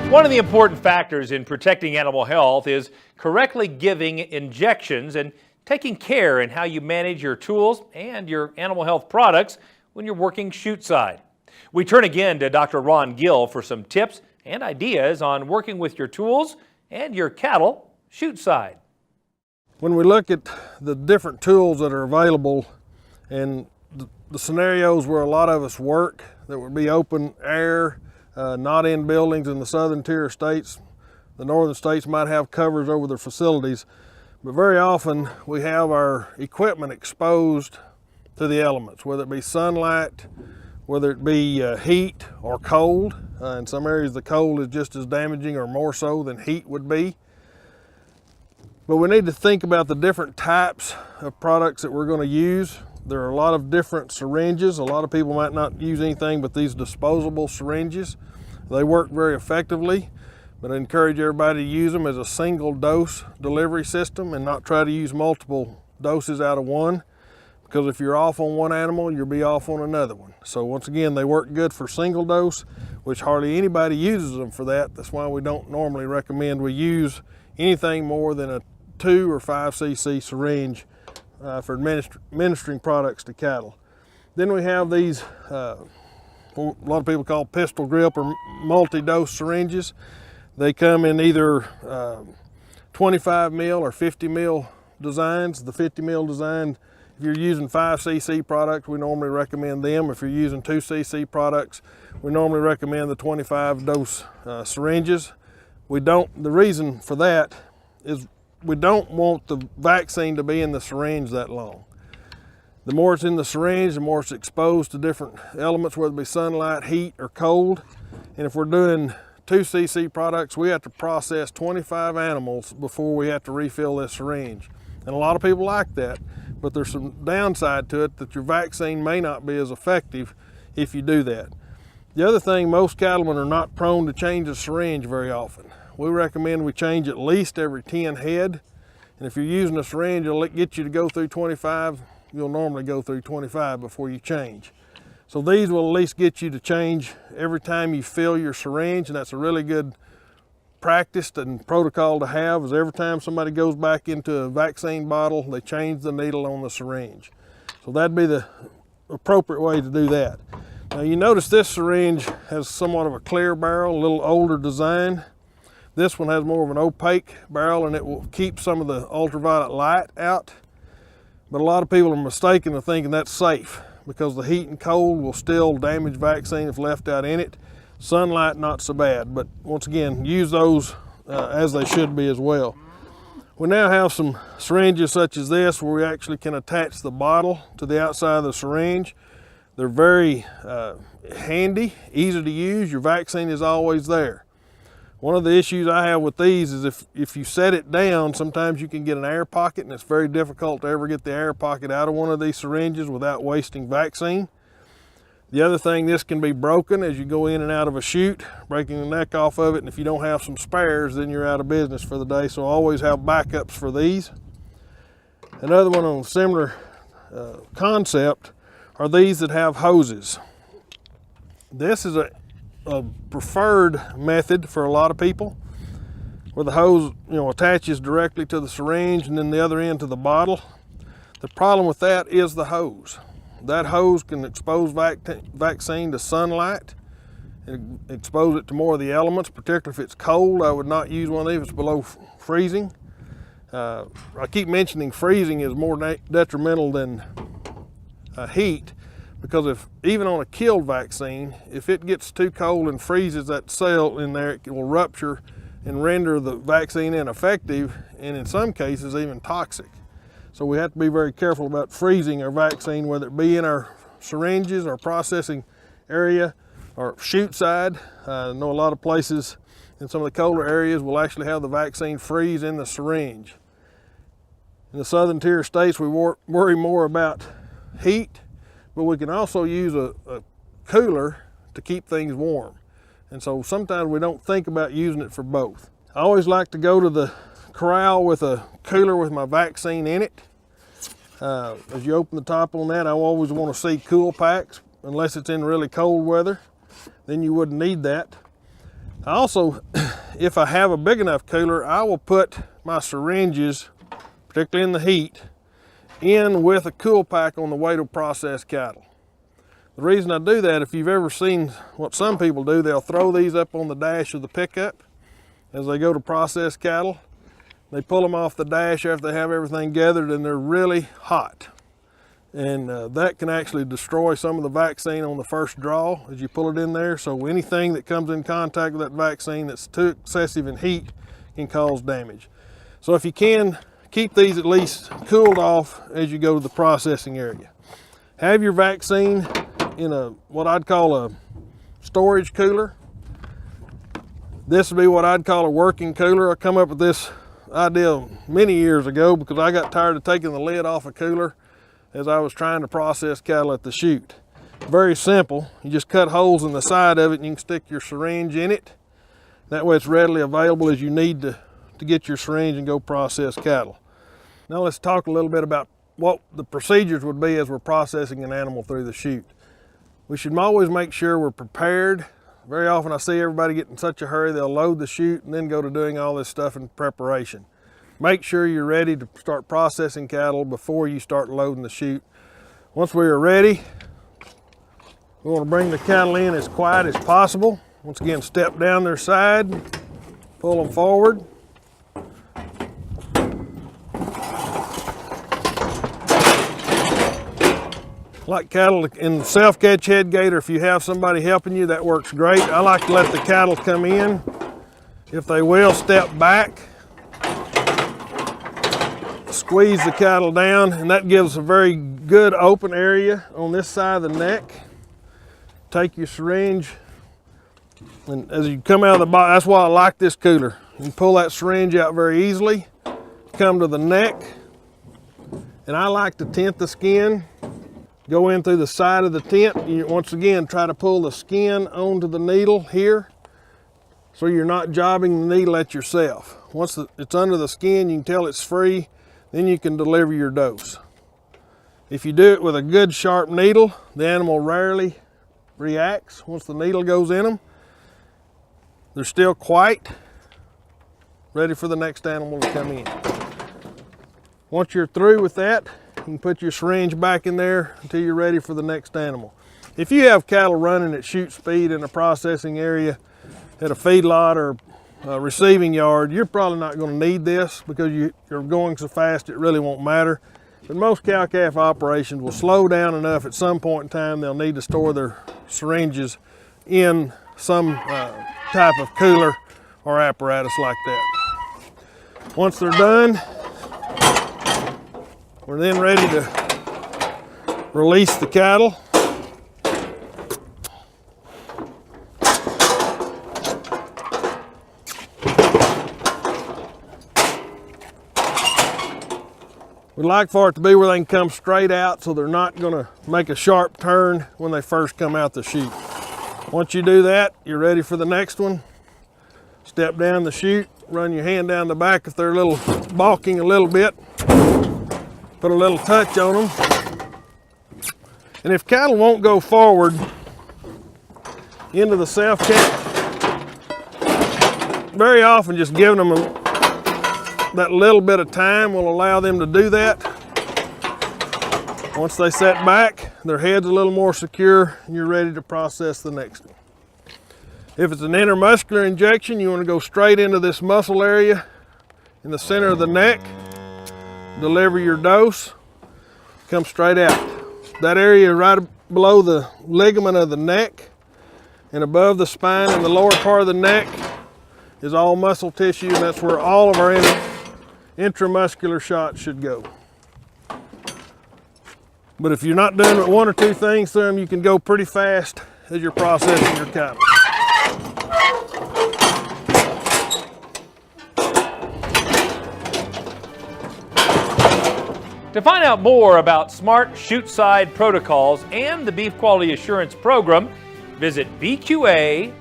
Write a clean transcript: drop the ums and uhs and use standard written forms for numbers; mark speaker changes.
Speaker 1: One of the important factors in protecting animal health is correctly giving injections and taking care in how you manage your tools and your animal health products when you're working chute side. We turn again to Dr. Ron Gill for some tips and ideas on working with your tools and your cattle chute side.
Speaker 2: When we look at the different tools that are available and the scenarios where a lot of us work, that would be open air, not in buildings in the southern tier states. The northern states might have covers over their facilities, but very often we have our equipment exposed to the elements, whether it be sunlight, whether it be heat or cold. In some areas the cold is just as damaging or more so than heat would be. But we need to think about the different types of products that we're going to use. There are a lot of different syringes. A lot of people might not use anything but these disposable syringes. They work very effectively, but I encourage everybody to use them as a single dose delivery system and not try to use multiple doses out of one, because if you're off on one animal, you'll be off on another one. So once again, they work good for single dose, which hardly anybody uses them for that. That's why we don't normally recommend we use anything more than a 2 or 5 cc syringe for administering products to cattle. Then we have these, a lot of people call pistol grip or multi-dose syringes. They come in either 25 mil or 50 mil designs. The 50 mil design, if you're using 5 cc products, we normally recommend them. If you're using 2 cc products, we normally recommend the 25 dose syringes. The reason for that is we don't want the vaccine to be in the syringe that long. The more it's in the syringe, the more it's exposed to different elements, whether it be sunlight, heat, or cold. And if we're doing 2 cc products, we have to process 25 animals before we have to refill this syringe. And a lot of people like that, but there's some downside to it, that your vaccine may not be as effective if you do that. The other thing, most cattlemen are not prone to change the syringe very often. We recommend we change at least every 10 head. And if you're using a syringe, it'll get you to go through 25. You'll normally go through 25 before you change. So these will at least get you to change every time you fill your syringe, and that's a really good practice and protocol to have, is every time somebody goes back into a vaccine bottle, they change the needle on the syringe. So that'd be the appropriate way to do that. Now you notice this syringe has somewhat of a clear barrel, a little older design. This one has more of an opaque barrel, and it will keep some of the ultraviolet light out. But a lot of people are mistaken in thinking that's safe, because the heat and cold will still damage vaccine if left out in it. Sunlight, not so bad, but once again, use those as they should be as well. We now have some syringes such as this where we actually can attach the bottle to the outside of the syringe. They're very handy, easy to use. Your vaccine is always there. One of the issues I have with these is if you set it down, sometimes you can get an air pocket, and it's very difficult to ever get the air pocket out of one of these syringes without wasting vaccine. The other thing, this can be broken as you go in and out of a chute, breaking the neck off of it, and if you don't have some spares, then you're out of business for the day. So always have backups for these. Another one on a similar concept are these that have hoses. This is a preferred method for a lot of people, where the hose attaches directly to the syringe and then the other end to the bottle. The problem with that is the hose. That hose can expose vaccine to sunlight and expose it to more of the elements, particularly if it's cold. I would not use one of these if it's below freezing. I keep mentioning freezing is more detrimental than heat, because even on a killed vaccine, if it gets too cold and freezes that cell in there, it will rupture and render the vaccine ineffective, and in some cases even toxic. So we have to be very careful about freezing our vaccine, whether it be in our syringes, our processing area, or chute side. I know a lot of places in some of the colder areas will actually have the vaccine freeze in the syringe. In the southern tier states, we worry more about heat, but we can also use a cooler to keep things warm. And so sometimes we don't think about using it for both. I always like to go to the corral with a cooler with my vaccine in it. As you open the top on that, I always want to see cool packs, unless it's in really cold weather. Then you wouldn't need that. I also if I have a big enough cooler, I will put my syringes, particularly in the heat, in with a cool pack on the way to process cattle. The reason I do that, if you've ever seen what some people do, they'll throw these up on the dash of the pickup as they go to process cattle. They pull them off the dash after they have everything gathered, and they're really hot. And that can actually destroy some of the vaccine on the first draw as you pull it in there. So anything that comes in contact with that vaccine that's too excessive in heat can cause damage. So if you can, keep these at least cooled off as you go to the processing area. Have your vaccine in what I'd call a storage cooler. This would be what I'd call a working cooler. I come up with this idea many years ago because I got tired of taking the lid off a cooler as I was trying to process cattle at the chute. Very simple. You just cut holes in the side of it and you can stick your syringe in it. That way it's readily available as you need to get your syringe and go process cattle. Now let's talk a little bit about what the procedures would be as we're processing an animal through the chute. We should always make sure we're prepared. Very often I see everybody get in such a hurry, they'll load the chute and then go to doing all this stuff in preparation. Make sure you're ready to start processing cattle before you start loading the chute. Once we are ready, we want to bring the cattle in as quiet as possible. Once again, step down their side, pull them forward. Like cattle in self-catch head gate, or if you have somebody helping you, that works great. I like to let the cattle come in. If they will, step back. Squeeze the cattle down, and that gives a very good open area on this side of the neck. Take your syringe, and as you come out of the box, that's why I like this cooler. You can pull that syringe out very easily, come to the neck, and I like to tent the skin. Go in through the side of the tent. You once again try to pull the skin onto the needle here so you're not jobbing the needle at yourself. Once it's under the skin, you can tell it's free, then you can deliver your dose. If you do it with a good sharp needle, the animal rarely reacts. Once the needle goes in them, they're still quite ready for the next animal to come in. Once you're through with that, you can put your syringe back in there until you're ready for the next animal. If you have cattle running at chute speed in a processing area at a feedlot or a receiving yard, you're probably not going to need this because you're going so fast it really won't matter. But most cow-calf operations will slow down enough at some point in time they'll need to store their syringes in some type of cooler or apparatus like that. Once they're done, we're then ready to release the cattle. We'd like for it to be where they can come straight out so they're not going to make a sharp turn when they first come out the chute. Once you do that, you're ready for the next one. Step down the chute, run your hand down the back if they're a little balking a little bit. Put a little touch on them. And if cattle won't go forward into the self-catch, very often just giving them that little bit of time will allow them to do that. Once they set back, their head's a little more secure, and you're ready to process the next one. If it's an intramuscular injection, you want to go straight into this muscle area in the center of the neck, deliver your dose, come straight out. That area right below the ligament of the neck and above the spine and the lower part of the neck is all muscle tissue, and that's where all of our intramuscular shots should go. But if you're not doing one or two things to them, you can go pretty fast as you're processing your cattle.
Speaker 1: To find out more about smart chute-side protocols and the Beef Quality Assurance Program, visit bqa.org.